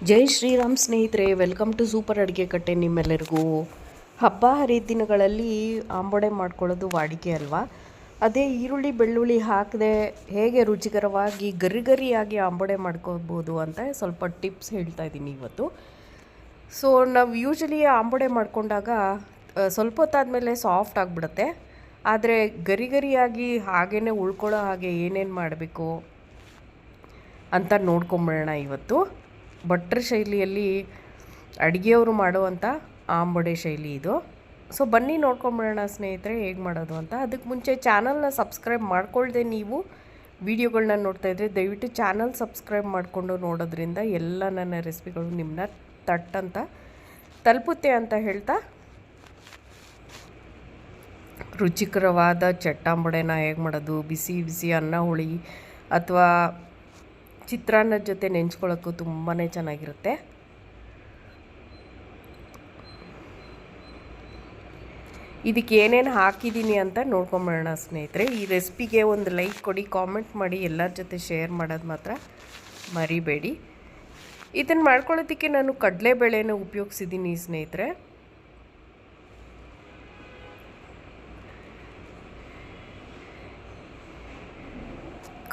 ಜೈ ಶ್ರೀರಾಮ್ ಸ್ನೇಹಿತರೆ, welcome to super ಅಡುಗೆ ಕಟ್ಟೆ. ನಿಮ್ಮೆಲ್ಲರಿಗೂ ಹಬ್ಬ ಹರಿದಿನಗಳಲ್ಲಿ ಆಂಬೊಡೆ ಮಾಡ್ಕೊಳ್ಳೋದು ವಾಡಿಕೆ ಅಲ್ವಾ. ಅದೇ ಈರುಳ್ಳಿ ಬೆಳ್ಳುಳ್ಳಿ ಹಾಕದೆ ಹೇಗೆ ರುಚಿಕರವಾಗಿ ಗರಿಗರಿಯಾಗಿ ಆಂಬೊಡೆ ಮಾಡ್ಕೋಬೋದು ಅಂತ ಸ್ವಲ್ಪ ಟಿಪ್ಸ್ ಹೇಳ್ತಾ ಇದ್ದೀನಿ ಇವತ್ತು. ಸೊ ನಾವು ಯೂಶಲಿ ಆಂಬೊಡೆ ಮಾಡ್ಕೊಂಡಾಗ ಸ್ವಲ್ಪ ಹೊತ್ತಾದಮೇಲೆ ಸಾಫ್ಟ್ ಆಗಿಬಿಡುತ್ತೆ. ಆದರೆ ಗರಿಗರಿಯಾಗಿ ಹಾಗೇ ಉಳ್ಕೊಳ್ಳೋ ಹಾಗೆ ಏನೇನು ಮಾಡಬೇಕು ಅಂತ ನೋಡ್ಕೊಂಬಿಡೋಣ ಇವತ್ತು. ಭಟ್ರ ಶೈಲಿಯಲ್ಲಿ ಅಡುಗೆಯವರು ಮಾಡುವಂಥ ಆಂಬೊಡೆ ಶೈಲಿ ಇದು. ಸೊ ಬನ್ನಿ ನೋಡ್ಕೊಂಬಿಡೋಣ ಸ್ನೇಹಿತರೆ ಹೇಗೆ ಮಾಡೋದು ಅಂತ. ಅದಕ್ಕೆ ಮುಂಚೆ ಚಾನಲ್ನ ಸಬ್ಸ್ಕ್ರೈಬ್ ಮಾಡ್ಕೊಳ್ದೆ ನೀವು ವಿಡಿಯೋಗಳನ್ನ ನೋಡ್ತಾಯಿದ್ರೆ ದಯವಿಟ್ಟು ಚಾನಲ್ ಸಬ್ಸ್ಕ್ರೈಬ್ ಮಾಡಿಕೊಂಡು ನೋಡೋದ್ರಿಂದ ಎಲ್ಲ ನನ್ನ ರೆಸಿಪಿಗಳು ನಿಮ್ಮನ್ನ ತಟ್ಟಂತ ತಲುಪುತ್ತೆ ಅಂತ ಹೇಳ್ತಾ, ರುಚಿಕರವಾದ ಚಟ್ಟಾಂಬೊಡೆನ ಹೇಗೆ ಮಾಡೋದು, ಬಿಸಿ ಬಿಸಿ ಅನ್ನ ಹುಳಿ ಅಥವಾ ಚಿತ್ರಾನ್ನದ ಜೊತೆ ನೆಂಚ್ಕೊಳ್ಳೋಕ್ಕೂ ತುಂಬಾ ಚೆನ್ನಾಗಿರುತ್ತೆ. ಇದಕ್ಕೆ ಏನೇನು ಹಾಕಿದ್ದೀನಿ ಅಂತ ನೋಡ್ಕೊಂಬಿಡೋಣ ಸ್ನೇಹಿತರೆ. ಈ ರೆಸಿಪಿಗೆ ಒಂದು ಲೈಕ್ ಕೊಡಿ, ಕಾಮೆಂಟ್ ಮಾಡಿ, ಎಲ್ಲರ ಜೊತೆ ಶೇರ್ ಮಾಡೋದು ಮಾತ್ರ ಮರಿಬೇಡಿ. ಇದನ್ನು ಮಾಡ್ಕೊಳ್ಳೋದಕ್ಕೆ ನಾನು ಕಡಲೆಬೇಳೆನ ಉಪಯೋಗಿಸಿದ್ದೀನಿ ಸ್ನೇಹಿತರೆ.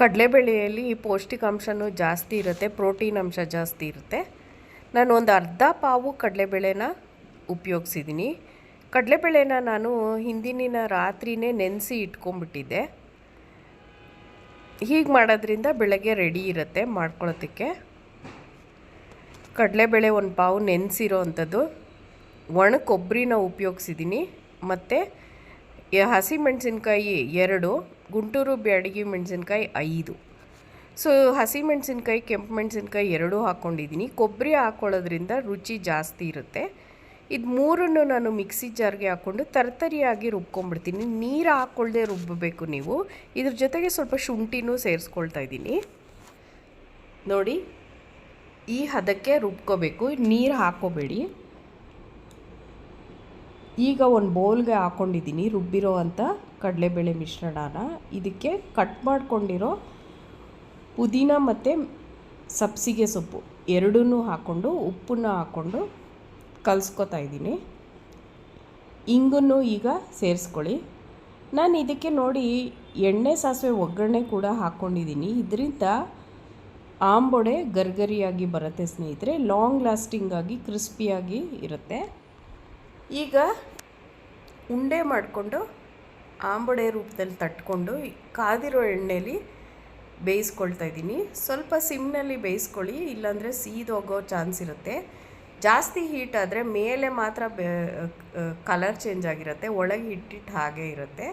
ಕಡಲೆಬೇಳೆಯಲ್ಲಿ ಪೌಷ್ಟಿಕಾಂಶನೂ ಜಾಸ್ತಿ ಇರುತ್ತೆ, ಪ್ರೋಟೀನ್ ಅಂಶ ಜಾಸ್ತಿ ಇರುತ್ತೆ. ನಾನು ಒಂದು ಅರ್ಧ ಪಾವು ಕಡಲೆಬೇಳೆನ ಉಪಯೋಗಿಸಿದ್ದೀನಿ. ಕಡಲೆಬೇಳೆನ ನಾನು ಹಿಂದಿನ ರಾತ್ರಿನೇ ನೆನೆಸಿ ಇಟ್ಕೊಂಡ್ಬಿಟ್ಟಿದ್ದೆ. ಹೀಗೆ ಮಾಡೋದ್ರಿಂದ ಬೆಳಗ್ಗೆ ರೆಡಿ ಇರುತ್ತೆ ಮಾಡ್ಕೊಳ್ಳೋದಕ್ಕೆ. ಕಡಲೆಬೇಳೆ ಒಂದು ಪಾವು ನೆನೆಸಿರೋ ಅಂಥದ್ದು, ಒಣ ಕೊಬ್ಬರಿನ ಉಪಯೋಗಿಸಿದ್ದೀನಿ, ಮತ್ತು ಹಸಿಮೆಣಸಿನ್ಕಾಯಿ 2, ಗುಂಟೂರು ಬ್ಯಾಡಗಿ ಮೆಣಸಿನ್ಕಾಯಿ 5. ಸೊ ಹಸಿಮೆಣಸಿನ್ಕಾಯಿ, ಕೆಂಪು ಮೆಣಸಿನ್ಕಾಯಿ 2 ಹಾಕ್ಕೊಂಡಿದ್ದೀನಿ. ಕೊಬ್ಬರಿ ಹಾಕ್ಕೊಳ್ಳೋದ್ರಿಂದ ರುಚಿ ಜಾಸ್ತಿ ಇರುತ್ತೆ. ಇದು ಮೂರನ್ನು ನಾನು ಮಿಕ್ಸಿ ಜಾರ್ಗೆ ಹಾಕ್ಕೊಂಡು ತರ್ತರಿಯಾಗಿ ರುಬ್ಕೊಂಡ್ಬಿಡ್ತೀನಿ. ನೀರು ಹಾಕ್ಕೊಳ್ಳದೆ ರುಬ್ಬಬೇಕು ನೀವು. ಇದ್ರ ಜೊತೆಗೆ ಸ್ವಲ್ಪ ಶುಂಠಿನೂ ಸೇರಿಸ್ಕೊಳ್ತಾ ಇದ್ದೀನಿ. ನೋಡಿ, ಈ ಹದಕ್ಕೆ ರುಬ್ಕೋಬೇಕು, ನೀರು ಹಾಕ್ಕೋಬೇಡಿ. ಈಗ ಒಂದು ಬೌಲ್ಗೆ ಹಾಕ್ಕೊಂಡಿದ್ದೀನಿ ರುಬ್ಬಿರೋ ಅಂಥ ಕಡಲೆಬೇಳೆ ಮಿಶ್ರಣನ. ಇದಕ್ಕೆ ಕಟ್ ಮಾಡ್ಕೊಂಡಿರೋ ಪುದೀನ ಮತ್ತು ಸಬ್ಸಿಗೆ ಸೊಪ್ಪು ಎರಡನ್ನೂ ಹಾಕ್ಕೊಂಡು ಉಪ್ಪನ್ನ ಹಾಕ್ಕೊಂಡು ಕಲಿಸ್ಕೊತಾ ಇದ್ದೀನಿ. ಇಂಗನ್ನು ಈಗ ಸೇರಿಸ್ಕೊಳ್ಳಿ. ನಾನು ಇದಕ್ಕೆ ನೋಡಿ ಎಣ್ಣೆ ಸಾಸಿವೆ ಒಗ್ಗರಣೆ ಕೂಡ ಹಾಕ್ಕೊಂಡಿದ್ದೀನಿ. ಇದರಿಂದ ಆಂಬೊಡೆ ಗರ್ಗರಿಯಾಗಿ ಬರುತ್ತೆ ಸ್ನೇಹಿತರೆ, ಲಾಂಗ್ ಲಾಸ್ಟಿಂಗಾಗಿ ಕ್ರಿಸ್ಪಿಯಾಗಿ ಇರುತ್ತೆ. ಈಗ ಉಂಡೆ ಮಾಡಿಕೊಂಡು ಆಂಬೊಡೆ ರೂಪದಲ್ಲಿ ತಟ್ಕೊಂಡು ಕಾದಿರೋ ಎಣ್ಣೆಯಲ್ಲಿ ಬೇಯಿಸ್ಕೊಳ್ತಾ ಇದ್ದೀನಿ. ಸ್ವಲ್ಪ ಸಿಮ್ನಲ್ಲಿ ಬೇಯಿಸ್ಕೊಳ್ಳಿ, ಇಲ್ಲಾಂದರೆ ಸೀದೋಗೋ ಚಾನ್ಸ್ ಇರುತ್ತೆ. ಜಾಸ್ತಿ ಹೀಟ್ ಆದರೆ ಮೇಲೆ ಮಾತ್ರ ಕಲರ್ ಚೇಂಜ್ ಆಗಿರುತ್ತೆ, ಒಳಗೆ ಹಿಟ್ಟಿಟ್ಟು ಹಾಗೆ ಇರುತ್ತೆ.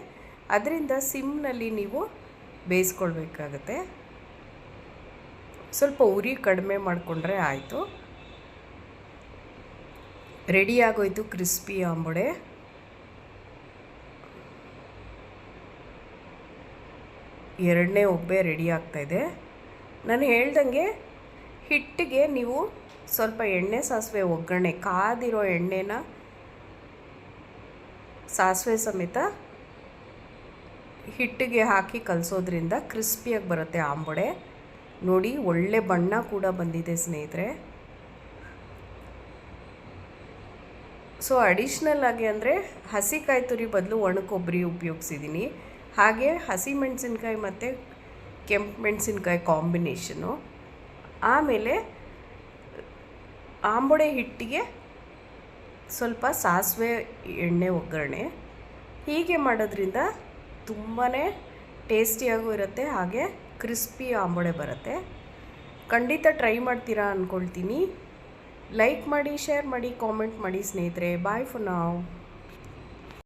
ಅದರಿಂದ ಸಿಮ್ನಲ್ಲಿ ನೀವು ಬೇಯಿಸ್ಕೊಳ್ಬೇಕಾಗತ್ತೆ. ಸ್ವಲ್ಪ ಉರಿ ಕಡಿಮೆ ಮಾಡಿಕೊಂಡ್ರೆ ಆಯಿತು. ರೆಡಿ ಆಗೋಯ್ತು ಕ್ರಿಸ್ಪಿ ಆಂಬೊಡೆ. ಎರಡನೇ ಒಬ್ಬೆ ರೆಡಿ ಆಗ್ತಾಯಿದೆ. ನಾನು ಹೇಳ್ದಂಗೆ ಹಿಟ್ಟಿಗೆ ನೀವು ಸ್ವಲ್ಪ ಎಣ್ಣೆ ಸಾಸಿವೆ ಒಗ್ಗರಣೆ, ಕಾದಿರೋ ಎಣ್ಣೆನ ಸಾಸಿವೆ ಸಮೇತ ಹಿಟ್ಟಿಗೆ ಹಾಕಿ ಕಲಸೋದ್ರಿಂದ ಕ್ರಿಸ್ಪಿಯಾಗಿ ಬರುತ್ತೆ ಆಂಬೊಡೆ. ನೋಡಿ, ಒಳ್ಳೆ ಬಣ್ಣ ಕೂಡ ಬಂದಿದೆ ಸ್ನೇಹಿತರೆ. ಸೊ ಅಡಿಷ್ನಲ್ ಆಗಿ ಅಂದರೆ ಹಸಿ ಕಾಯಿ ತುರಿ ಬದಲು ಒಣ ಕೊಬ್ಬರಿ ಉಪಯೋಗಿಸಿದ್ದೀನಿ. ಹಾಗೆ ಹಸಿಮೆಣಸಿನ್ಕಾಯಿ ಮತ್ತು ಕೆಂಪು ಮೆಣಸಿನ್ಕಾಯಿ ಕಾಂಬಿನೇಷನು. ಆಮೇಲೆ ಆಂಬೊಡೆ ಹಿಟ್ಟಿಗೆ ಸ್ವಲ್ಪ ಸಾಸಿವೆ ಎಣ್ಣೆ ಒಗ್ಗರಣೆ. ಹೀಗೆ ಮಾಡೋದ್ರಿಂದ ತುಂಬಾ ಟೇಸ್ಟಿಯಾಗೂ ಇರುತ್ತೆ, ಹಾಗೆ ಕ್ರಿಸ್ಪಿ ಆಂಬೊಡೆ ಬರುತ್ತೆ. ಖಂಡಿತ ಟ್ರೈ ಮಾಡ್ತೀರಾ ಅಂದ್ಕೊಳ್ತೀನಿ. ಲೈಕ್ ಮಾಡಿ, ಶೇರ್ ಮಾಡಿ, ಕಾಮೆಂಟ್ ಮಾಡಿ ಸ್ನೇಹಿತರೆ. ಬಾಯ್ ಫಾರ್ ನಾವ್.